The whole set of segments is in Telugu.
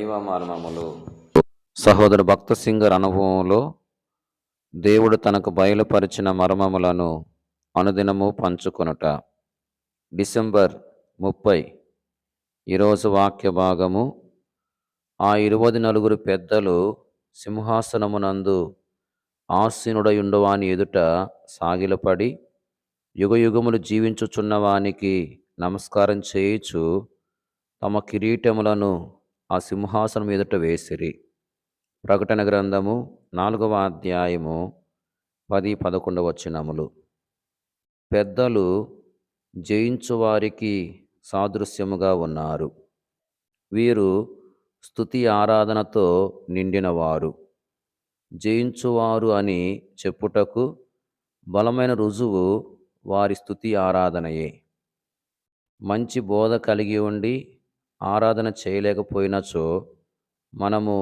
దైవ మర్మములు. సహోదరు భక్త సింగర్ అనుభవంలో దేవుడు తనకు బయలుపరిచిన మర్మములను అనుదినము పంచుకొనుట. డిసెంబర్ 30. ఈరోజు వాక్య భాగము. ఆ 24 పెద్దలు సింహాసనమునందు ఆసీనుడయుండువాని ఎదుట సాగిలపడి యుగయుగములు జీవించుచున్నవానికి నమస్కారం చేయుచు తమ కిరీటములను ఆ సింహాసనం ఎదుట వేసిరి. ప్రకటన గ్రంథము 4వ అధ్యాయము 10-11 వచనములు. పెద్దలు జయించువారికి సాదృశ్యముగా ఉన్నారు. వీరు స్తుతి ఆరాధనతో నిండినవారు. జయించువారు అని చెప్పుటకు బలమైన రుజువు వారి స్తుతి ఆరాధనయే. మంచి బోధ కలిగి ఉండి ఆరాధన చేయలేకపోయినచో మనము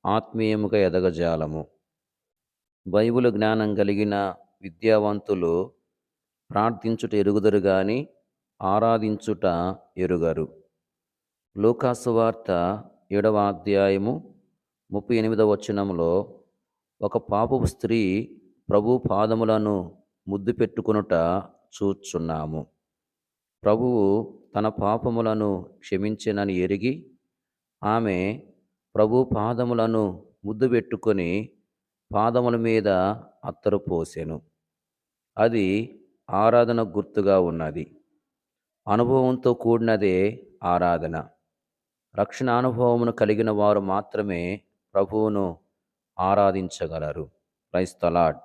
ఆత్మీయముగా ఎదగజాలము. బైబిలు జ్ఞానం కలిగిన విద్యావంతులు ప్రార్థించుట ఎరుగుదరు గాని ఆరాధించుట ఎరుగరు. లూకాసు వార్త 7వ అధ్యాయము 38వ వచనములో ఒక పాపపు స్త్రీ ప్రభు పాదములను ముద్దు పెట్టుకొనుట చూచున్నాము. ప్రభువు తన పాపములను క్షమించెనని ఎరిగి ఆమె ప్రభు పాదములను ముద్దు పెట్టుకొని పాదముల మీద అత్తరు పోసెను. అది ఆరాధన గుర్తుగా ఉన్నది. అనుభవంతో కూడినదే ఆరాధన. రక్షణ అనుభవమును కలిగిన వారు మాత్రమే ప్రభువును ఆరాధించగలరు. Praise the lord.